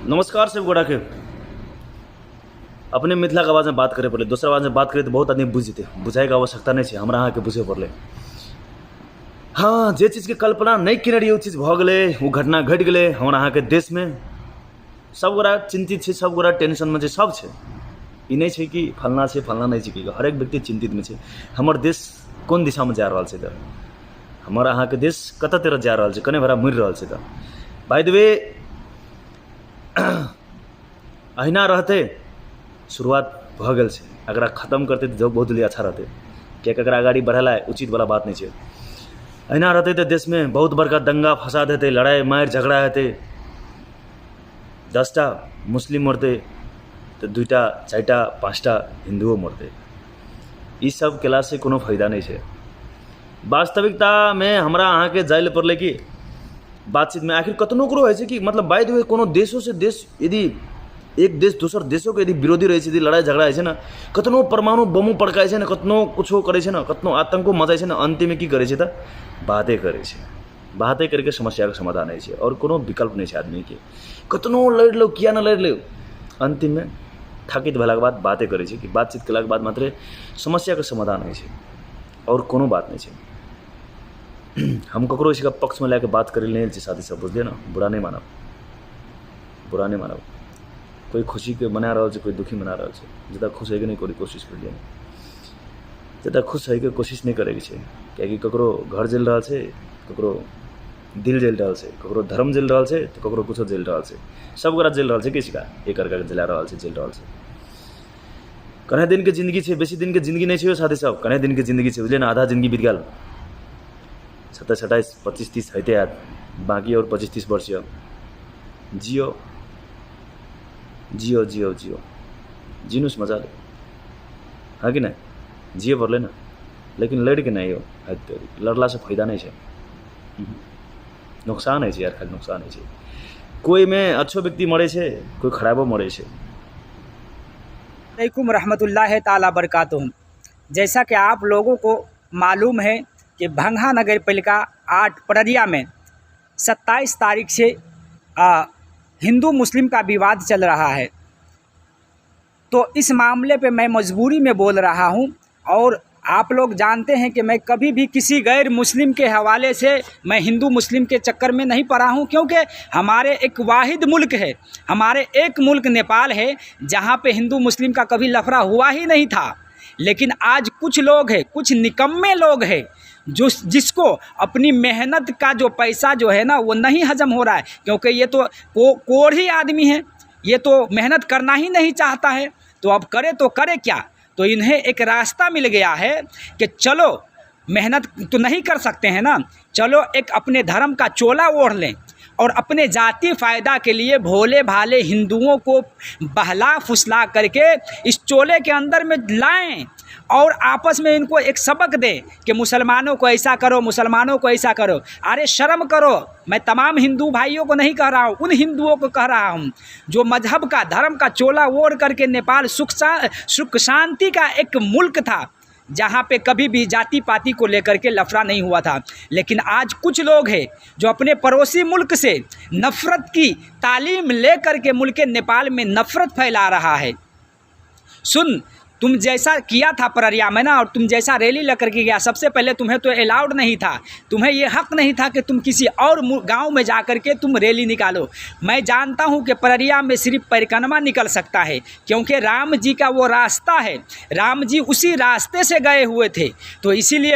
नमस्कार सब गोड़ा के अपने मिथिला के आवाज में बात करे पड़े, दूसरा आवाज में बात करे तो बहुत आदमी बुझ जेते, बुझाएगा आवश्यकता नहीं है, हमरा अहाँ के बुझे पड़े। हाँ, जे चीज के कल्पना नहीं केने रहिए वो चीज भ गए, वो घटना घट गए हमरा अहाँ के देश में। सब गोरा चिंतित है, सब गोरा टेंशन में सब है। ई नहीं है कि फलना से फलना नहीं है, हर एक व्यक्ति चिंतित में है। हमर देश कौन दिशा में जा रहा है, तो हमर अहाँ के देश कत तरह जा रहा है, कने भरा मरि रहा है। तो बाय द वे अहिना रहते शुरुआत भ गल से, अगर खत्म करते तो बहुत लिए अच्छा रहते, क्या अगर आगाड़ी बढ़ेला उचित वाला बात नहीं है। अहिना रहते तो देश में बहुत बड़का दंगा फसाद हेते, लड़ाई मार झगड़ा हेते, 10टा मुस्लिम मरते तो 2टा 4टा 5टा हिंदुओं मरते। ये सब केला से कोनो फायदा नहीं है। वास्तविकता में हमरा अहाँ के जाइल पड़ले कि बातचीत में आखिर कतनो करो है कि मतलब बाय द वे कोनो देशों से देश यदि एक देश दूसर देशों के यदि विरोधी रहे, यदि लड़ाई झगड़ा है ना, कतनो परमाणु बमो पड़काए ना, कतनो कुछो करे ना, कतनो आतंको मजाए ना, अंतिम में की करे तो बातें करे, बातें करके समस्या का समाधान है और कोनो विकल्प नहीं है आदमी के। कतनो लड़ लो किया ना लड़ लो, अंतिम में थाकित भेला के बाद बातें करे कि बातचीत केला के बाद मात्र समस्या का समाधान है और कोनो बात नहीं है। हम ककरो इसका पक्ष में लेके बात कर ले साथी सब बुझलिए ना, बुरा नहीं मानब, बुरा नहीं मानब। कोई खुशी के मना रहा है, कोई दुखी मना रहा है, जितना खुश है कि नहीं कोई कोशिश कर लिया, जितना खुश है कि कोशिश नहीं करे क्या ककरो घर जल रहा है, ककरो दिल जल रहा है, ककरो धर्म जल रहा है, तो ककरो कुछ जल रहा है, सब गोरा जल रहा है किसी का एक करके जला रहा है, जल रहा है। कने दिन के जिंदगी है, बेसी दिन के जिंदगी नहीं है साथी सब, कने दिन के जिंदगी है बुझलिए ना, आधा जिंदगी बीत गल, 27 28 25 30 है याद, बाकी और 25 30 वर्ष जियो जियो जियो जियो जीनुस मजा ले, हाँ कि नहीं, जिए पर लेना, लेकिन लड़ के नहीं हो, लड़ला से फायदा नहीं है, नुकसान है यार, खाली नुकसान है। कोई में अच्छो व्यक्ति मरे छे, कोई खराबो मरे छे। अलैकुम रहमतुल्लाहि ताला बरकातुहू। जैसा कि आप लोगों को मालूम है कि भंगा नगर पालिका 8 पड़रिया में 27 तारीख से हिंदू मुस्लिम का विवाद चल रहा है। तो इस मामले पे मैं मजबूरी में बोल रहा हूँ, और आप लोग जानते हैं कि मैं कभी भी किसी गैर मुस्लिम के हवाले से मैं हिंदू मुस्लिम के चक्कर में नहीं पड़ा हूँ, क्योंकि हमारे एक वाहिद मुल्क है, हमारे एक मुल्क नेपाल है जहाँ पे हिंदू मुस्लिम का कभी लफड़ा हुआ ही नहीं था। लेकिन आज कुछ लोग हैं, कुछ निकम्मे लोग हैं जिसको अपनी मेहनत का जो पैसा जो है ना वो नहीं हजम हो रहा है, क्योंकि ये तो कोढ़ी आदमी है, ये तो मेहनत करना ही नहीं चाहता है, तो अब करे तो करे क्या। तो इन्हें एक रास्ता मिल गया है कि चलो मेहनत तो नहीं कर सकते हैं ना, चलो एक अपने धर्म का चोला ओढ़ लें और अपने जाति फ़ायदा के लिए भोले भाले हिंदुओं को बहला फुसला करके इस चोले के अंदर में लाएं और आपस में इनको एक सबक दें कि मुसलमानों को ऐसा करो, मुसलमानों को ऐसा करो। अरे शर्म करो। मैं तमाम हिंदू भाइयों को नहीं कह रहा हूँ, उन हिंदुओं को कह रहा हूँ जो मजहब का धर्म का चोला ओढ़ करके नेपाल सुख शांति का एक मुल्क था, जहाँ पे कभी भी जाति पाति को लेकर के लफड़ा नहीं हुआ था। लेकिन आज कुछ लोग हैं जो अपने पड़ोसी मुल्क से नफ़रत की तालीम ले करके मुल्क नेपाल में नफ़रत फैला रहा है। सुन, तुम जैसा किया था पड़रिया में ना, और तुम जैसा रैली लेकर के गया, सबसे पहले तुम्हें तो अलाउड नहीं था, तुम्हें ये हक़ नहीं था कि तुम किसी और गांव में जा कर के तुम रैली निकालो। मैं जानता हूं कि पड़रिया में सिर्फ परिक्रमा निकल सकता है, क्योंकि राम जी का वो रास्ता है, राम जी उसी रास्ते से गए हुए थे। तो इसीलिए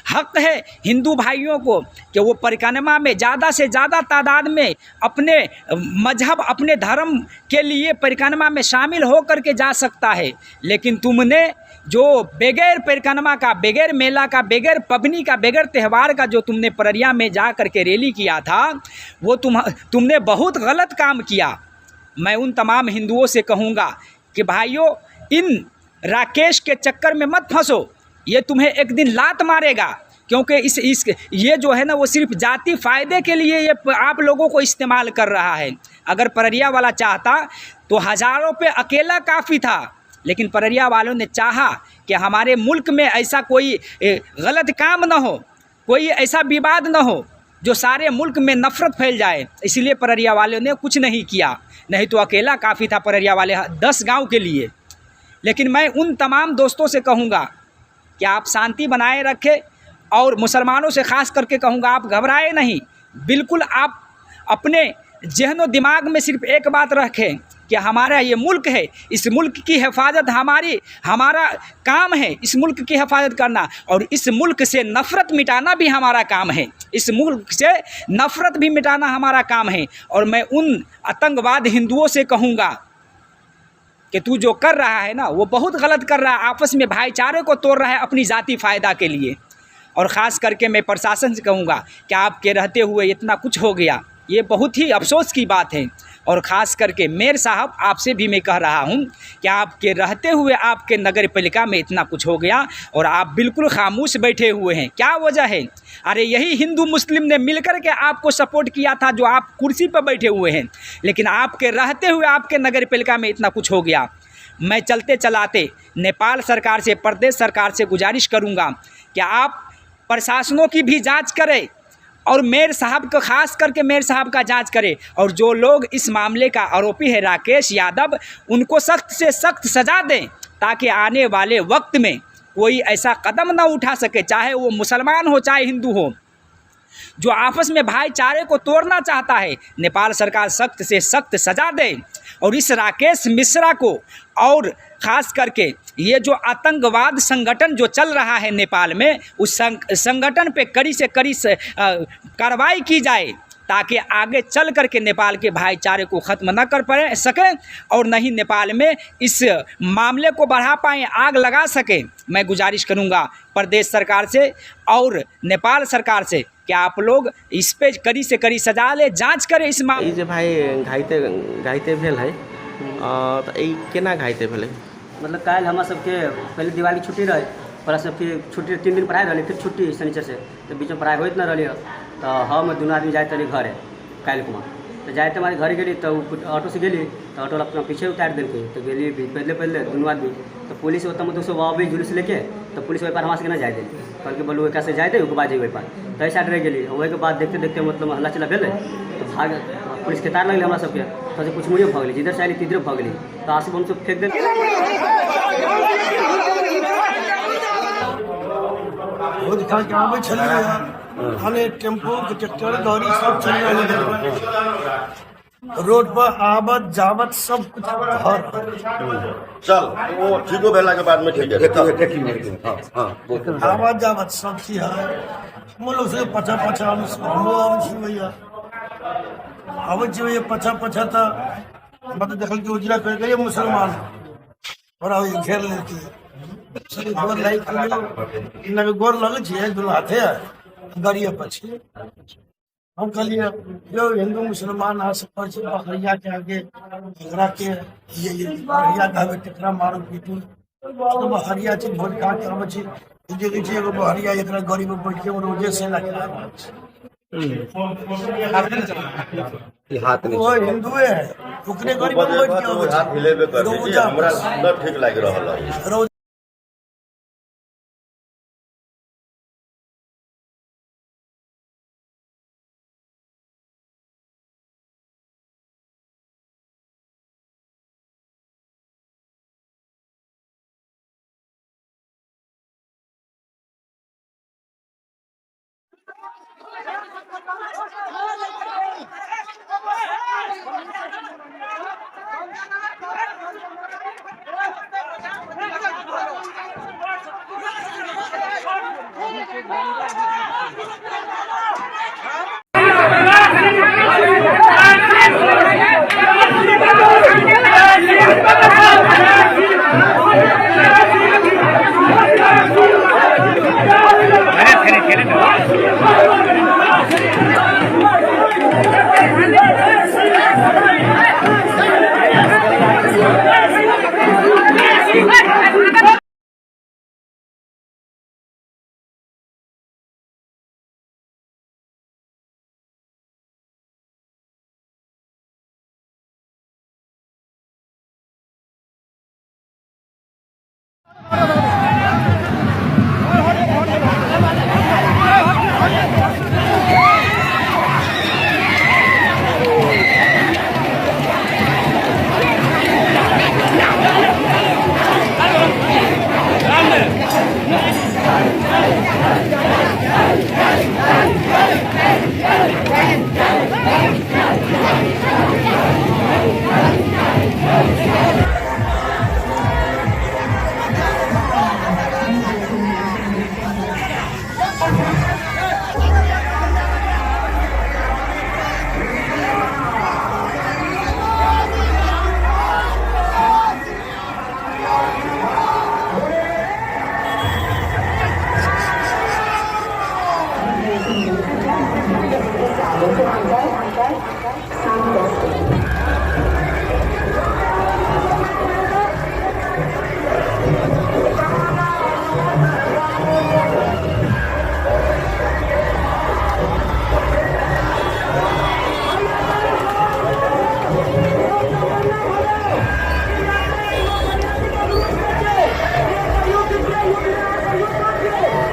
हक़ है हिंदू भाइयों को कि वो परिक्रमा में ज़्यादा से ज़्यादा तादाद में अपने मजहब, अपने धर्म के लिए परिक्रमा में शामिल हो करके जा सकता है। लेकिन तुमने जो बगैर परिक्रमा का, बगैर मेला का, बगैर पबनी का, बगैर त्यौहार का जो तुमने पड़रिया में जा करके रैली किया था, वो तुमने बहुत गलत काम किया। मैं उन तमाम हिंदुओं से कहूँगा कि भाइयों, इन राकेश के चक्कर में मत फंसो, ये तुम्हें एक दिन लात मारेगा, क्योंकि ये जो है ना वो सिर्फ जाति फ़ायदे के लिए ये आप लोगों को इस्तेमाल कर रहा है। अगर पड़रिया वाला चाहता तो हज़ारों पे अकेला काफ़ी था, लेकिन पड़रिया वालों ने चाहा कि हमारे मुल्क में ऐसा कोई गलत काम न हो, कोई ऐसा विवाद न हो, जो सारे मुल्क में नफ़रत फैल जाए, इसलिए पररिया वालों ने कुछ नहीं किया। नहीं तो अकेला काफ़ी था पररिया वाले 10 गांव के लिए। लेकिन मैं उन तमाम दोस्तों से कहूँगा कि आप शांति बनाए रखें, और मुसलमानों से ख़ास करके कहूँगा आप घबराए नहीं। बिल्कुल आप अपने जहनो दिमाग में सिर्फ एक बात रखें कि हमारा ये मुल्क है, इस मुल्क की हिफाजत हमारा काम है, इस मुल्क की हिफाजत करना, और इस मुल्क से नफ़रत मिटाना भी हमारा काम है। इस मुल्क से नफ़रत भी मिटाना हमारा काम है। और मैं उन आतंकवाद हिंदुओं से कहूँगा कि तू जो कर रहा है ना वो बहुत गलत कर रहा है, आपस में भाईचारे को तोड़ रहा है अपनी ज़ाती फ़ायदा के लिए। और ख़ास करके मैं प्रशासन से कहूँगा कि आपके रहते हुए इतना कुछ हो गया, ये बहुत ही अफसोस की बात है। और ख़ास करके मेयर साहब आपसे भी मैं कह रहा हूँ कि आपके रहते हुए आपके नगर पालिका में इतना कुछ हो गया और आप बिल्कुल खामोश बैठे हुए हैं। क्या वजह है? अरे यही हिंदू मुस्लिम ने मिलकर के आपको सपोर्ट किया था जो आप कुर्सी पर बैठे हुए हैं, लेकिन आपके रहते हुए आपके नगर पालिका में इतना कुछ हो गया। मैं चलते चलाते नेपाल सरकार से, प्रदेश सरकार से गुजारिश करूँगा कि आप प्रशासनों की भी जांच करें और मेयर साहब को, खास करके मेयर साहब का जांच करें। और जो लोग इस मामले का आरोपी है राकेश यादव, उनको सख्त से सख्त सज़ा दें ताकि आने वाले वक्त में कोई ऐसा कदम ना उठा सके, चाहे वो मुसलमान हो चाहे हिंदू हो, जो आपस में भाईचारे को तोड़ना चाहता है। नेपाल सरकार सख्त से सख्त सज़ा दे और इस राकेश मिश्रा को, और ख़ास करके ये जो आतंकवाद संगठन जो चल रहा है नेपाल में, उस संगठन पे कड़ी से कड़ी कार्रवाई की जाए ताकि आगे चल करके नेपाल के भाईचारे को ख़त्म न कर सकें और नहीं नेपाल में इस मामले को बढ़ा पाएँ, आग लगा सकें। मैं गुजारिश करूंगा प्रदेश सरकार से और नेपाल सरकार से कि आप लोग इस पे कड़ी से कड़ी सजा ले, जांच करें इस मामले। जे भाई घाइते भेल है तो केना घाइते भेल है? मतलब काल हमारा सबके पहले दिवाली छुट्टी रहे, ओकरा सबके छुट्टी 3 दिन पढ़ाई रही, फिर छुट्टी शनिचर से, तो बीच में पढ़ाई होत न रही। तो हम दुनू आदमी जाते रही घरे काल कुमार, तो जाते हमारे घर गली तो ऑटो से गली तो ऑटो अपना पीछे उतार दिल्ली, तो गली पहले दुनू आदमी, तो पुलिस होता मतलब सब अभी जुलूस लेके, तो पुलिस वही पार हमारे से ना जाए दिली, कल के बोलो कैसे जाए थे बाजे वही पार, तो ऐसा रह गली। वही के बाद देखते देखते मतलब हल्ला चला भेल, तो भाग पुलिस के तार लगल हमारा सबके, तो कुछ मुड़ियो भगली, जिधर से आई तिधर भगली, तो आंसू हम सब फेंक दिल। टेम्पो ट्रैक्टर गाड़ी सब चल रोड पर आवत जावत सब कुछ घर चल वो ठीक हो भेला के बाद में ठीक है आवत जावत सब चीज है। हम लोग से पचा हम भैया आवत जी पचा था मतलब देखल के उजरा कर गए मुसलमान और घेर लेती गोर लगे छे दुनू हाथे गाड़िए पछे। हम कहलिए जो हिंदू मुसलमान है सब बकरिया के आगे झगड़ा के ये बकरिया का टिकरा मारो पीटू तो बकरिया छे भोज खा के हम छे जे जे एगो बकरिया एकरा गाड़ी में बैठ के रोजे से लगा हाथ में वो हिंदू है ओकरे गाड़ी में बैठ के हाथ हिलेबे कर हमरा न ठीक लाग रहल है। खेले है